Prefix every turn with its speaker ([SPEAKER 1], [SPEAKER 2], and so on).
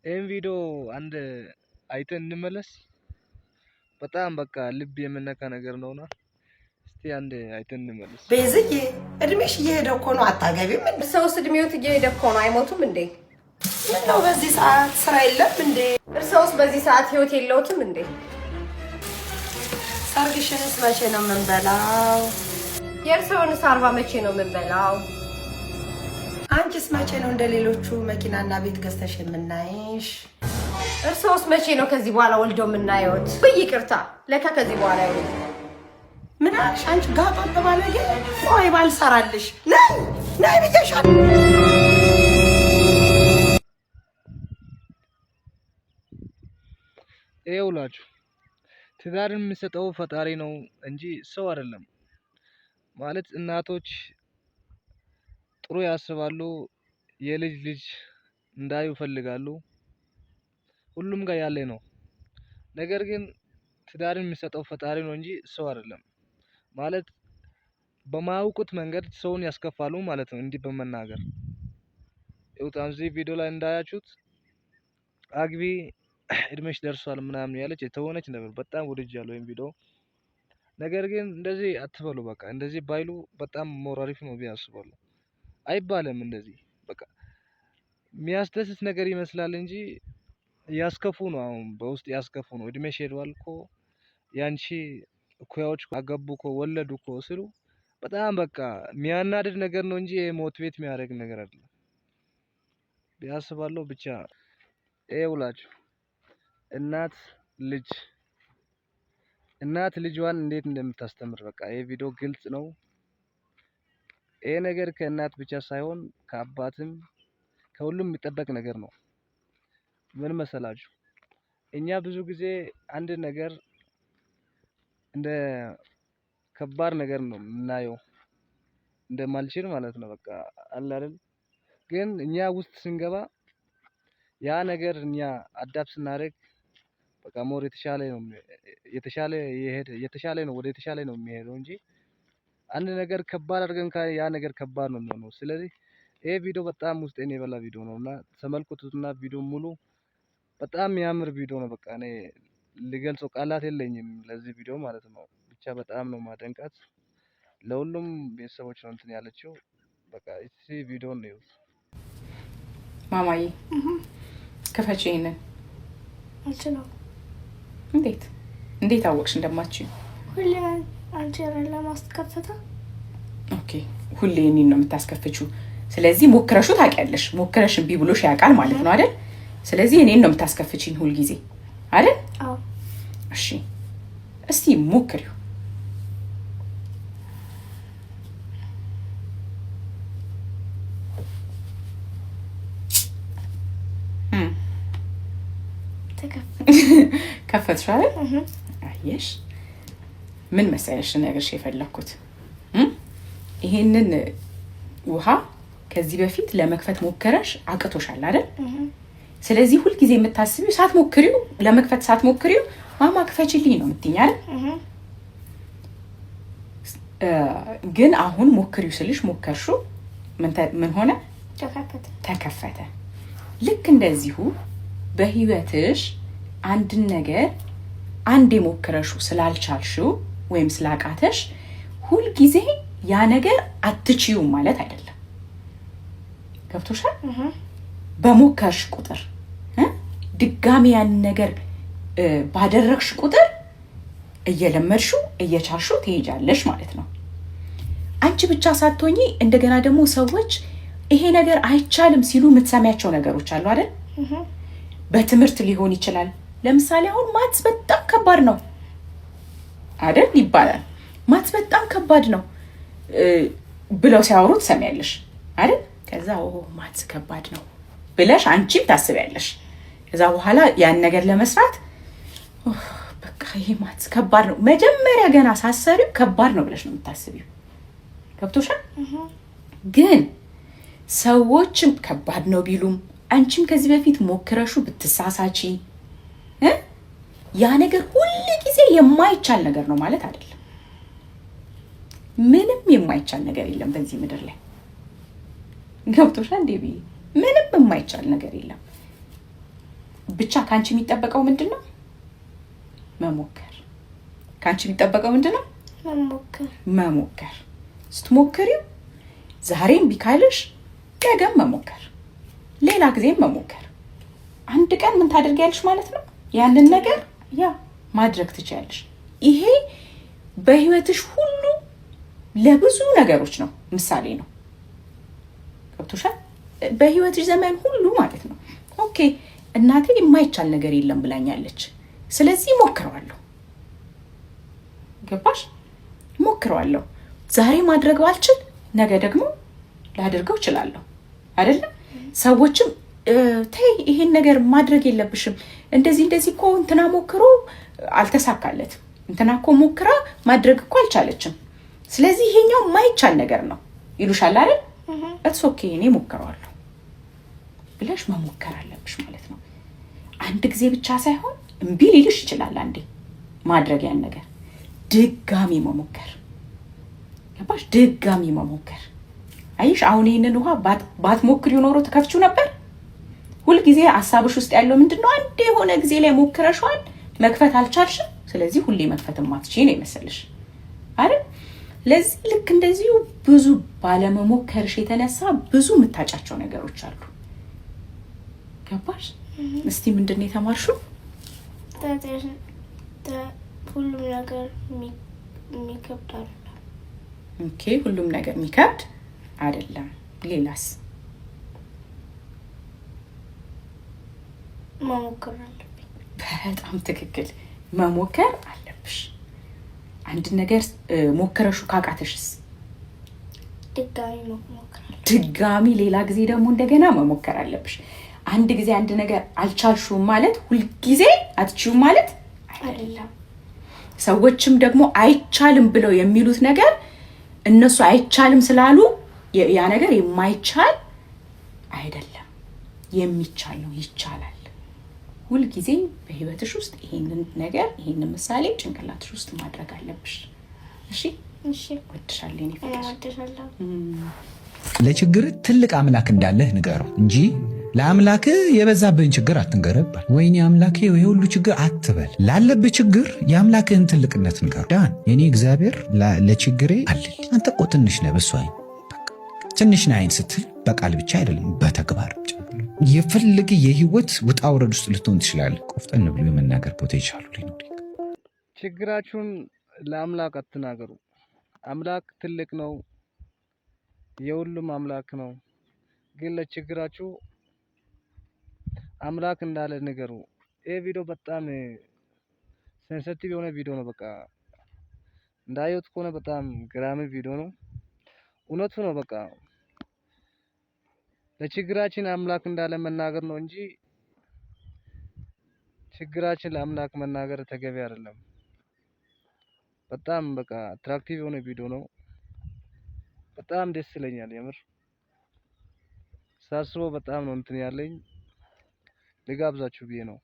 [SPEAKER 1] ይሄን ቪዲዮ አንድ አይተን እንመለስ። በጣም በቃ ልብ የምነካ ነገር ነውና እስቲ አንድ አይተን እንመለስ።
[SPEAKER 2] ቤዝዬ እድሜሽ እየሄደ እኮ ነው። አታገቢም እንዴ?
[SPEAKER 3] ሰውስ እድሜው እየሄደ እኮ ነው። አይሞቱም እንዴ?
[SPEAKER 2] ምነው በዚህ ሰዓት ስራ የለም እንዴ?
[SPEAKER 3] እርሰውስ በዚህ ሰዓት ህይወት የለውትም እንዴ?
[SPEAKER 2] ሰርግሽንስ መቼ ነው የምንበላው?
[SPEAKER 3] የእርሰውንስ አርባ መቼ ነው የምንበላው?
[SPEAKER 2] አንቺስ መቼ ነው እንደሌሎቹ መኪናና ቤት ገዝተሽ የምናይሽ?
[SPEAKER 3] እርሰውስ መቼ ነው ከዚህ በኋላ ወልደው የምናየውት? ብይ ይቅርታ፣ ለካ ከዚህ በኋላ ይወልዱ።
[SPEAKER 2] ምን አልሽ አንቺ ጋጣን ተባለገ? ቆይ ባልሰራልሽ ነይ ብዬሻል።
[SPEAKER 1] ይኸውላችሁ ትዳርን የሚሰጠው ፈጣሪ ነው እንጂ ሰው አይደለም። ማለት እናቶች ጥሩ ያስባሉ፣ የልጅ ልጅ እንዳዩ ይፈልጋሉ። ሁሉም ጋር ያለ ነው። ነገር ግን ትዳርን የሚሰጠው ፈጣሪ ነው እንጂ ሰው አይደለም። ማለት በማያውቁት መንገድ ሰውን ያስከፋሉ ማለት ነው። እንዲህ በመናገር ይውጣን እዚህ ቪዲዮ ላይ እንዳያችሁት አግቢ እድሜሽ ደርሷል ምናምን ያለች የተሆነች ነበር። በጣም ወድጃለሁ ይሄን ቪዲዮ። ነገር ግን እንደዚህ አትበሉ። በቃ እንደዚህ ባይሉ በጣም ሞራሪፍ ነው ብዬ አስባለሁ። አይባልም እንደዚህ። በቃ የሚያስደስት ነገር ይመስላል እንጂ ያስከፉ ነው። አሁን በውስጥ ያስከፉ ነው። እድሜሽ ሄዷል እኮ ያንቺ እኩያዎች አገቡ እኮ ወለዱ እኮ ስሉ በጣም በቃ የሚያናድድ ነገር ነው እንጂ ሞቲቬት የሚያደርግ ነገር አይደለም ቢያስባለሁ። ብቻ ይኸውላችሁ እናት ልጇን እንዴት እንደምታስተምር በቃ ይሄ ቪዲዮ ግልጽ ነው። ይሄ ነገር ከእናት ብቻ ሳይሆን ከአባትም ከሁሉም የሚጠበቅ ነገር ነው። ምን መሰላችሁ? እኛ ብዙ ጊዜ አንድ ነገር እንደ ከባድ ነገር ነው የምናየው፣ እንደማልችል ማለት ነው። በቃ አለ አይደል? ግን እኛ ውስጥ ስንገባ ያ ነገር እኛ አዳፕት ስናደርግ በቃ ሞር የተሻለ ነው ወደ የተሻለ ነው የሚሄደው እንጂ አንድ ነገር ከባድ አድርገን ያ ነገር ከባድ ነው የሚሆነው። ስለዚህ ይሄ ቪዲዮ በጣም ውስጤን የበላ ቪዲዮ ነውና ተመልከቱትና ቪዲዮ ሙሉ በጣም የሚያምር ቪዲዮ ነው። በቃ እኔ ልገልጸው ቃላት የለኝም ለዚህ ቪዲዮ ማለት ነው። ብቻ በጣም ነው ማደንቃት። ለሁሉም ቤተሰቦች ነው እንትን ያለችው። በቃ እቺ ቪዲዮ ነው ይሁን
[SPEAKER 4] ማማዬ ከፈች ይሄንን
[SPEAKER 5] አልችልም።
[SPEAKER 4] እንዴት አወቅሽ እንደማትችይው?
[SPEAKER 5] ሁሌ አንቺን ለማስከፈታ
[SPEAKER 4] ኦኬ፣ ሁሌ እኔን ነው የምታስከፍቺው። ስለዚህ ሞክረሹ ታውቂያለሽ። ሞክረሽ እምቢ ብሎሽ ያውቃል ማለት ነው አይደል? ስለዚህ እኔን ነው የምታስከፍቺኝ ሁል ጊዜ አይደል?
[SPEAKER 5] አዎ።
[SPEAKER 4] እሺ፣ እስቲ ሞክሪው። ከፈትሽ አይደል? አየሽ፣ ምን መሰለሽ ነገርሽ የፈለኩት ይሄንን ውሃ ከዚህ በፊት ለመክፈት ሞከረሽ አቅቶሻል አይደል? ስለዚህ ሁል ጊዜ የምታስቢው ሳትሞክሪው ለመክፈት ሳትሞክሪው ማማ ክፈችልኝ ነው የምትይኝ አይደል? ግን አሁን ሞክሪው ስልሽ ሞከርሽው፣ ምን ሆነ? ተከፈተ። ልክ እንደዚሁ በህይወትሽ አንድን ነገር አንዴ ሞክረሽው ስላልቻልሽው ወይም ስላቃተሽ ሁል ጊዜ ያ ነገር አትችይውም ማለት አይደለም። ገብቶሻል? በሞከርሽ ቁጥር ድጋሚ ያን ነገር ባደረግሽ ቁጥር እየለመድሽው እየቻልሽው ትሄጃለሽ ማለት ነው። አንቺ ብቻ ሳትሆኚ እንደገና ደግሞ ሰዎች ይሄ ነገር አይቻልም ሲሉ የምትሰሚያቸው ነገሮች አሉ አይደል? በትምህርት ሊሆን ይችላል። ለምሳሌ አሁን ማትስ በጣም ከባድ ነው አይደል ይባላል። ማትስ በጣም ከባድ ነው ብለው ሲያወሩ ትሰሚያለሽ አይደል? ከዛ ማትስ ከባድ ነው ብለሽ አንቺም ታስቢያለሽ። ከዛ በኋላ ያን ነገር ለመስራት በቃ ይሄ ማትስ ከባድ ነው፣ መጀመሪያ ገና ሳሰሪው ከባድ ነው ብለሽ ነው የምታስቢው። ገብቶሻል? ግን ሰዎችም ከባድ ነው ቢሉም አንቺም ከዚህ በፊት ሞክረሹ ብትሳሳቺ ያ ነገር ሁሉ ጊዜ የማይቻል ነገር ነው ማለት አይደለም። ምንም የማይቻል ነገር የለም በዚህ ምድር ላይ። ገብቶሻል እንዴ? ምንም የማይቻል ነገር የለም። ብቻ ካንቺ የሚጠበቀው ምንድነው? መሞከር። ካንቺ የሚጠበቀው ምንድነው? መሞከር። ስትሞክሪው ዛሬም ቢካልሽ ነገም መሞከር፣ ሌላ ጊዜም መሞከር። አንድ ቀን ምን ታደርጊያለሽ ማለት ነው? ያንን ነገር ማድረግ ትችያለሽ። ይሄ በህይወትሽ ሁሉ ለብዙ ነገሮች ነው ምሳሌ ነው። ገብቶሻል? በህይወትሽ ዘመን ሁሉ ማለት ነው። ኦኬ እናቴ የማይቻል ነገር የለም ብላኛለች፣ ስለዚህ ሞክረዋለሁ። ገባሽ? ሞክረዋለሁ። ዛሬ ማድረግ ባልችል ነገ ደግሞ ላደርገው እችላለሁ አይደለም? ሰዎችም ተይ ይሄን ነገር ማድረግ የለብሽም እንደዚህ እኮ እንትና ሞክሮ አልተሳካለትም፣ እንትና እኮ ሞክራ ማድረግ እኮ አልቻለችም፣ ስለዚህ ይሄኛው የማይቻል ነገር ነው ይሉሻል አይደል? እትስ ኦኬ እኔ ሞክረዋለሁ ብለሽ መሞከር አለብሽ ማለት ነው። አንድ ጊዜ ብቻ ሳይሆን እምቢ ሊልሽ ይችላል አንዴ ማድረግ ያን ነገር ድጋሚ መሞከር። ገባሽ? ድጋሚ መሞከር። አይሽ አሁን ይሄንን ውሃ ባትሞክሪው ኖሮ ተከፍቺው ነበር። ሁልጊዜ ሐሳብሽ ውስጥ ያለው ምንድነው? አንዴ የሆነ ጊዜ ላይ ሞክረሻል መክፈት አልቻልሽም፣ ስለዚህ ሁሌ መክፈት ማትችይ ነው ይመስልሽ አይደል? ለዚህ ልክ እንደዚሁ ብዙ ባለመሞከርሽ የተነሳ ብዙ የምታጫቸው ነገሮች አሉ። ገባሽ? እስቲ ምንድነው የተማርሽው?
[SPEAKER 5] ሁሉም ነገር የሚከብድ አይደለም።
[SPEAKER 4] ኦኬ ሁሉም ነገር የሚከብድ አይደለም። ሌላስ?
[SPEAKER 5] መሞከር አለብኝ።
[SPEAKER 4] በጣም ትክክል። መሞከር አለብሽ። አንድ ነገር ሞክረሹ ካቃተሽስ? ድጋሚ ሌላ ጊዜ ደግሞ እንደገና መሞከር አለብሽ። አንድ ጊዜ አንድ ነገር አልቻልሽውም ማለት ሁልጊዜ አትችይውም ማለት አይደለም። ሰዎችም ደግሞ አይቻልም ብለው የሚሉት ነገር እነሱ አይቻልም ስላሉ ያ ነገር የማይቻል አይደለም፣ የሚቻል ነው፣ ይቻላል። ሁልጊዜ በህይወትሽ ውስጥ ይሄንን ነገር ይሄንን ምሳሌ ጭንቅላትሽ ውስጥ ማድረግ አለብሽ። እሺ ወድሻለሁ።
[SPEAKER 6] ለችግር ትልቅ አምላክ እንዳለህ ንገረው እንጂ ለአምላክ የበዛብህን ችግር አትንገረብ። ወይኔ አምላኬ የሁሉ ችግር አትበል። ላለብህ ችግር የአምላክህን ትልቅነት ንገረው። ዳን የኔ እግዚአብሔር ለችግሬ አለልኝ። አንተ እኮ ትንሽ ነህ፣ በሱ አይን ትንሽ ነህ። አይን ስትል በቃል ብቻ አይደለም በተግባር የፈልግ የህይወት ውጣ ውረድ ውስጥ ልትሆን ትችላለህ። ቆፍጠን ብሎ የመናገር ፖቴንሻሉ ሊኖር።
[SPEAKER 1] ችግራችሁን ለአምላክ አትናገሩ። አምላክ ትልቅ ነው፣ የሁሉም አምላክ ነው። ግን ለችግራችሁ አምላክ እንዳለ ንገሩ። ይሄ ቪዲዮ በጣም ሴንሲቲቭ የሆነ ቪዲዮ ነው። በቃ እንዳየሁት ከሆነ በጣም ግራሚ ቪዲዮ ነው። እውነቱ ነው። በቃ ለችግራችን አምላክ እንዳለ መናገር ነው እንጂ ችግራችን ለአምላክ መናገር ተገቢ አይደለም። በጣም በቃ አትራክቲቭ የሆነ ቪዲዮ ነው። በጣም ደስ ይለኛል የምር ሳስበው በጣም ነው እንትን ያለኝ። ልጋብዛችሁ ብዬ ነው።